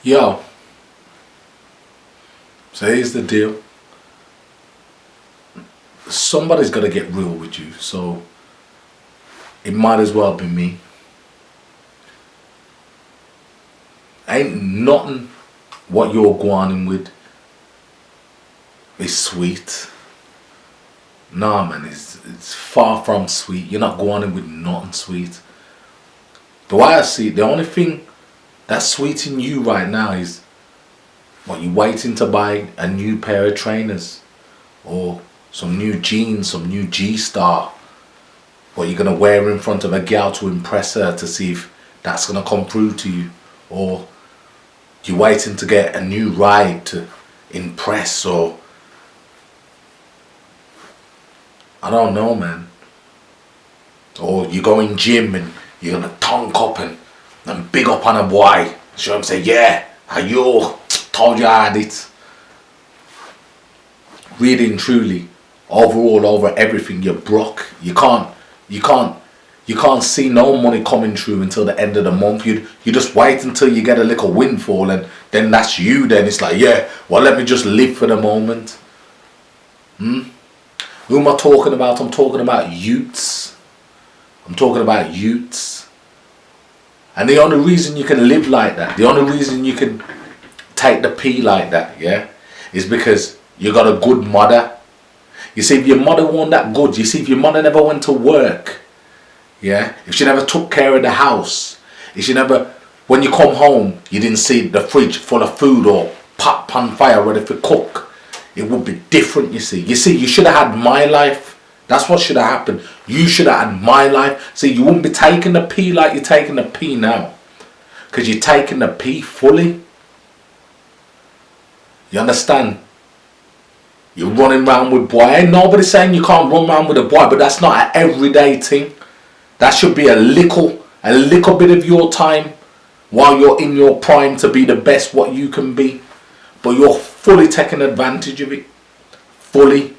Yo, so here's the deal. Somebody's got to get real with you, so it might as well be me. Ain't nothing what you're gwarning with is sweet. Nah, man, it's far from sweet. You're not gwarning with nothing sweet. The way I see it, the only thing that's sweet in you right now is what you waiting to buy a new pair of trainers or some new jeans, some new G-Star. What you're gonna wear in front of a gal to impress her to see if that's gonna come through to you, or you waiting to get a new ride to impress, or I don't know, man. Or you go in gym and you're gonna tongue up and big up on a boy. Show him say, yeah, I you told you I had it. Really and truly, overall, over everything, you're broke. You can't see no money coming through until the end of the month. You just wait until you get a little windfall, and then that's you. Then it's like, yeah, well, let me just live for the moment. Who am I talking about? I'm talking about youths. I'm talking about youths. And the only reason you can live like that, the only reason you can take the pee like that, yeah, is because you got a good mother. You see, if your mother wasn't that good, you see, if your mother never went to work, yeah, if she never took care of the house, if she never, when you come home, you didn't see the fridge full of food or pot pan fire ready for cook, it would be different, you see. You see, you should have had my life. That's what should have happened. You should have had my life. See, you wouldn't be taking the pee like you're taking the pee now, because you're taking the pee fully. You understand? You're running around with boy. Ain't nobody saying you can't run around with a boy, but that's not an everyday thing. That should be a little bit of your time while you're in your prime to be the best what you can be. But you're fully taking advantage of it. Fully.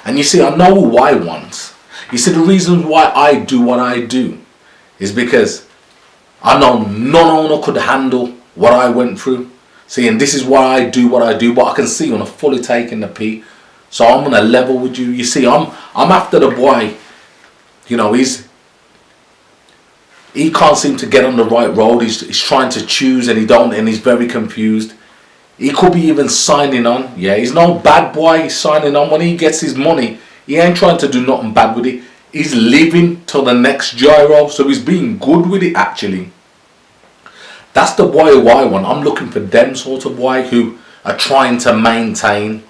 And you see, I know who I want. You see, the reason why I do what I do is because I know none owner could handle what I went through. See, and this is why I do what I do, but I can see when I'm fully taking the pee. So I'm on a level with you. You see, I'm after the boy. You know, he can't seem to get on the right road. He's trying to choose and he's very confused. He could be even signing on. Yeah, he's no bad boy. He's signing on. When he gets his money, he ain't trying to do nothing bad with it. He's living till the next gyro. So he's being good with it, actually. That's the boy who I want. I'm looking for them sort of boy who are trying to maintain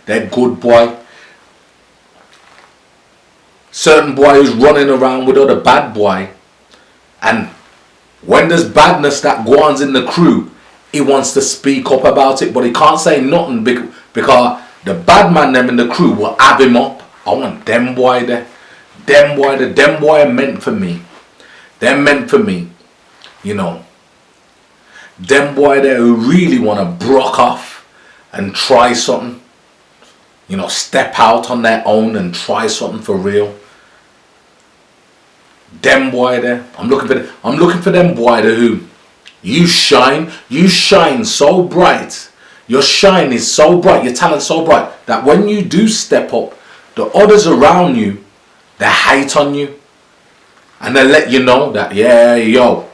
their good boy. Certain boy who's running around with other bad boy. And when there's badness that goes in the crew, he wants to speak up about it, but he can't say nothing because the bad man them in the crew will have him up. I want them boy there. Them boy are meant for me. They're meant for me. You know. Them boy there who really want to broke off and try something. You know, step out on their own and try something for real. Them boy there. I'm looking for them boy there who you shine so bright. Your shine is so bright, your talent so bright that when you do step up, the others around you, they hate on you. And they let you know that, yeah, yo,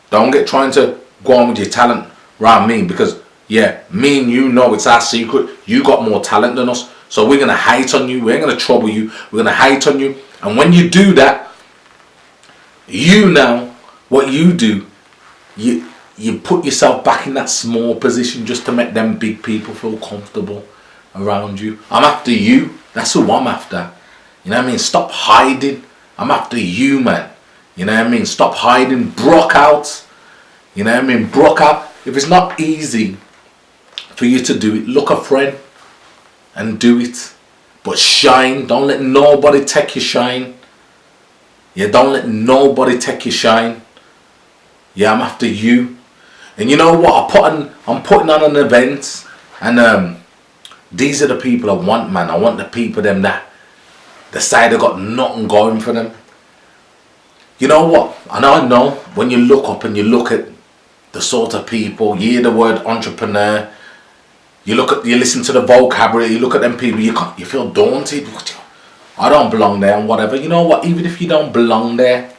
don't get trying to go on with your talent around me, because yeah, me and you know it's our secret. You got more talent than us, so we're gonna hate on you. We ain't gonna trouble you. We're gonna hate on you. And when you do that, you now what you do, you put yourself back in that small position just to make them big people feel comfortable around you. I'm after you. That's who I'm after. You know what I mean? Stop hiding. I'm after you, man. You know what I mean? Stop hiding. Broke out. You know what I mean? Broke out. If it's not easy for you to do it, look a friend and do it. But shine. Don't let nobody take your shine. Yeah, don't let nobody take your shine. Yeah, I'm after you. And you know what? I'm putting on an event, and these are the people I want, man. I want the people them that decide they got nothing going for them. You know what? And I know when you look up and you look at the sort of people, you hear the word entrepreneur, you listen to the vocabulary, you look at them people, you feel daunted. I don't belong there and whatever. You know what? Even if you don't belong there,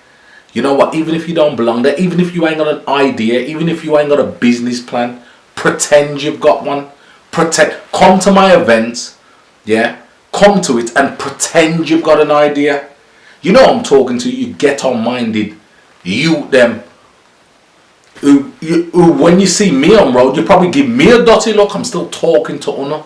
even if you ain't got an idea, even if you ain't got a business plan, pretend you've got one. Come to my events, yeah? Come to it and pretend you've got an idea. You know I'm talking to you get-on-minded them who when you see me on road, you probably give me a dotty look. I'm still talking to Una.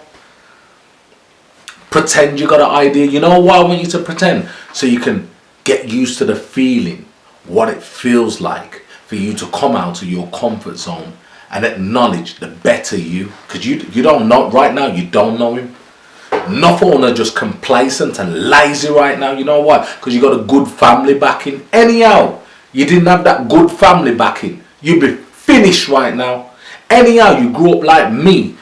Pretend you got an idea. You know why I want you to pretend? So you can get used to the feeling, what it feels like for you to come out of your comfort zone and acknowledge the better you. Because you don't know, right now you don't know him. Not for Una just complacent and lazy right now. You know why? Because you got a good family backing. Anyhow, you didn't have that good family backing, you'd be finished right now. Anyhow, you grew up like me,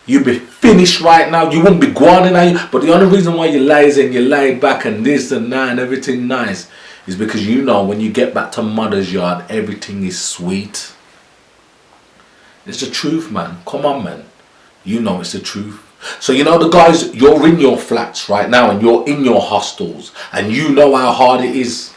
you'd be finished right now. You wouldn't be gwarning at you. But the only reason why you're lazy and you're laid back and this and that and everything nice is because you know when you get back to mother's yard, everything is sweet. It's the truth, man. Come on, man. You know it's the truth. So you know the guys, you're in your flats right now and you're in your hostels and you know how hard it is.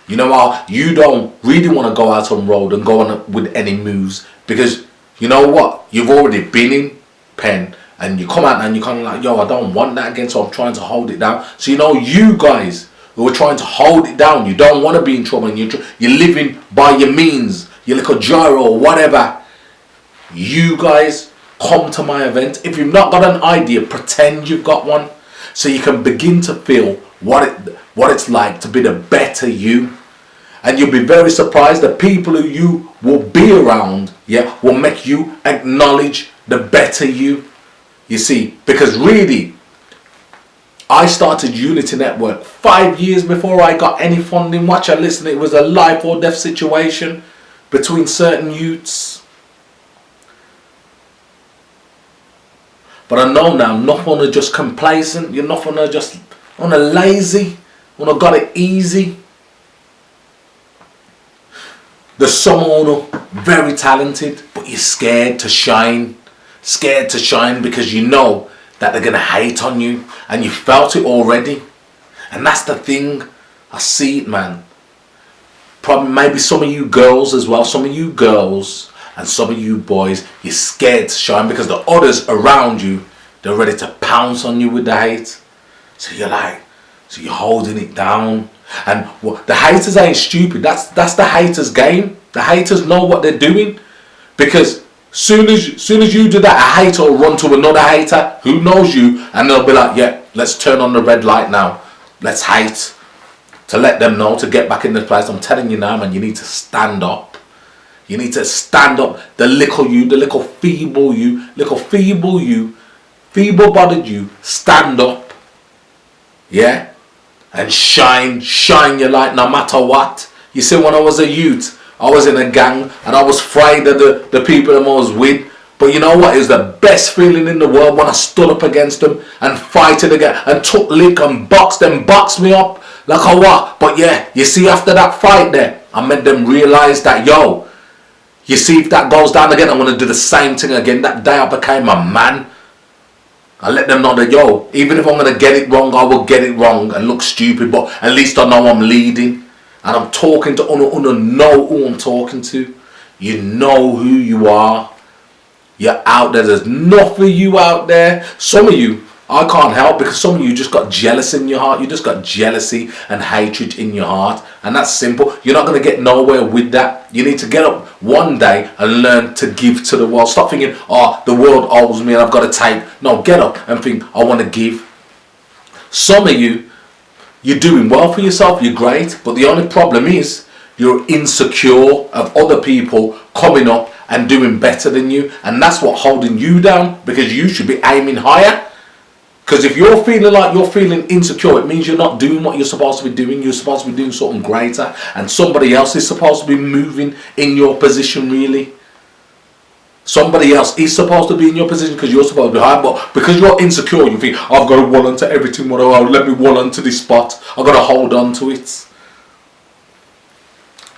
You know how you don't really want to go out on road and go on with any moves because you know what? You've already been in pen and you come out and you're kind of like, yo, I don't want that again, so I'm trying to hold it down. So you know you guys who are trying to hold it down, you don't want to be in trouble and you're living by your means, your little gyro or whatever. You guys come to my event. If you've not got an idea, pretend you've got one so you can begin to feel what it's like to be the better you. And you'll be very surprised the people who you will be around, yeah, will make you acknowledge the better you. You see, because really, I started Unity Network 5 years before I got any funding. Watch and listen, it was a life or death situation between certain youths. But I know now, not on a just complacent, you're not on a just on a lazy, on a got it easy. There's someone very talented, but you're scared to shine. Scared to shine because you know that they're going to hate on you. And you felt it already. And that's the thing. I see it, man. Probably maybe some of you girls as well. Some of you girls and some of you boys, you're scared to shine because the others around you, they're ready to pounce on you with the hate. So you're holding it down. And the haters ain't stupid. That's the haters' game. The haters know what they're doing, because soon as you do that, a hater will run to another hater who knows you, and they'll be like, yeah, let's turn on the red light now. Let's hate to let them know to get back in the place. I'm telling you now, man, you need to stand up. You need to stand up. The little feeble-bodied you, stand up. Yeah. And shine your light no matter what. You see, when I was a youth, I was in a gang and I was afraid of the people that I was with. But you know what? It was the best feeling in the world when I stood up against them and fighting again and took lick and boxed me up like a what. But yeah, you see, after that fight there, I made them realize that, yo, you see, if that goes down again, I'm going to do the same thing again. That day I became a man. I let them know that, yo, even if I'm going to get it wrong, I will get it wrong and look stupid, but at least I know I'm leading. And I'm talking to Una know who I'm talking to. You know who you are. You're out there. There's enough for you out there. Some of you, I can't help, because some of you just got jealous in your heart. You just got jealousy and hatred in your heart. And that's simple. You're not going to get nowhere with that. You need to get up one day and learn to give to the world. Stop thinking, oh, the world owes me and I've got to take. No, get up and think, I want to give. Some of you, you're doing well for yourself. You're great. But the only problem is you're insecure of other people coming up and doing better than you. And that's what's holding you down, because you should be aiming higher. Because if you're feeling like you're feeling insecure, it means you're not doing what you're supposed to be doing. You're supposed to be doing something greater. And somebody else is supposed to be moving in your position, really. Somebody else is supposed to be in your position because you're supposed to be high. But because you're insecure, you think, I've got to hold on to everything. Let me hold on to this spot. I've got to hold on to it.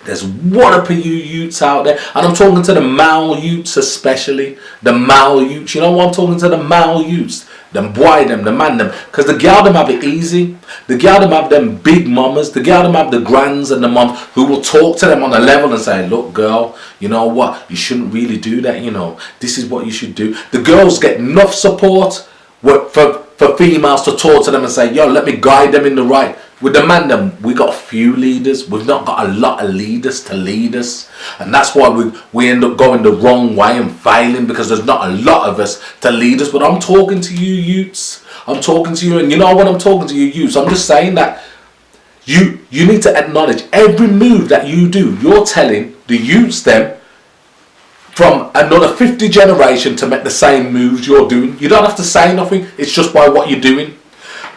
There's one of you youths out there, and I'm talking to the male youths especially. The male youths, you know what I'm talking to? The male youths. Them boy them, the man them. Because the girl them have it easy. The girl them have them big mamas. The girl them have the grands and the mums who will talk to them on a level and say, look girl, you know what? You shouldn't really do that, you know. This is what you should do. The girls get enough support for females to talk to them and say, yo, let me guide them in the right. With the man them, we got a few leaders. We've not got a lot of leaders to lead us. And that's why we end up going the wrong way and failing, because there's not a lot of us to lead us. But I'm talking to you youths. I'm talking to you, and you know what, I'm talking to you youths. I'm just saying that you need to acknowledge every move that you do. You're telling the youths them from another 50 generation to make the same moves you're doing. You don't have to say nothing. It's just by what you're doing.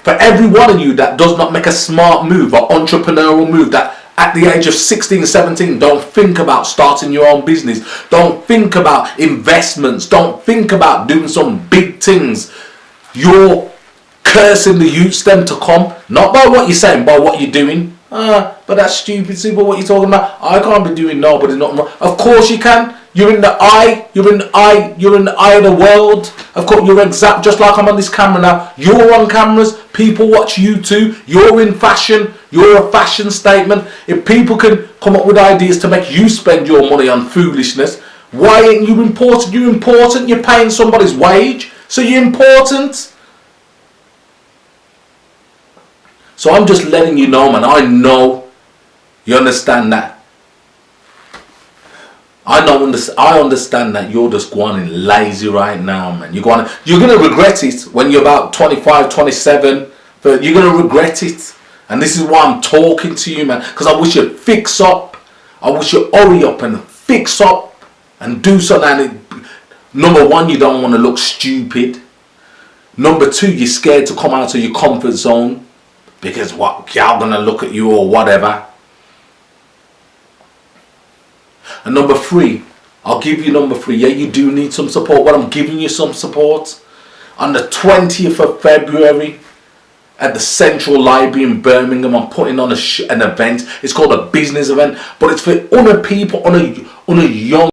For every one of you that does not make a smart move or entrepreneurial move, that at the age of 16, 17, don't think about starting your own business, don't think about investments, don't think about doing some big things, you're cursing the youths them to come, not by what you're saying, by what you're doing. But that's stupid. See, but what you're talking about, I can't be doing nobody's nothing wrong. Of course you can. You're in the eye. You're in the eye of the world. Of course, you're exact. Just like I'm on this camera now. You're on cameras. People watch you too. You're in fashion. You're a fashion statement. If people can come up with ideas to make you spend your money on foolishness, why ain't you important? You're important. You're paying somebody's wage, so you're important. So I'm just letting you know, man. I know you understand that. I understand that you're just going lazy right now, man. You're going to regret it when you're about 25, 27. But you're going to regret it. And this is why I'm talking to you, man. Because I wish you'd fix up. I wish you'd hurry up and fix up and do something. Number one, you don't want to look stupid. Number two, you're scared to come out of your comfort zone. Because what, y'all gonna look at you or whatever. And number three, I'll give you number three. Yeah, you do need some support. Well, I'm giving you some support. On the 20th of February at the Central Library in Birmingham, I'm putting on an event. It's called a business event, but it's for other people, on a young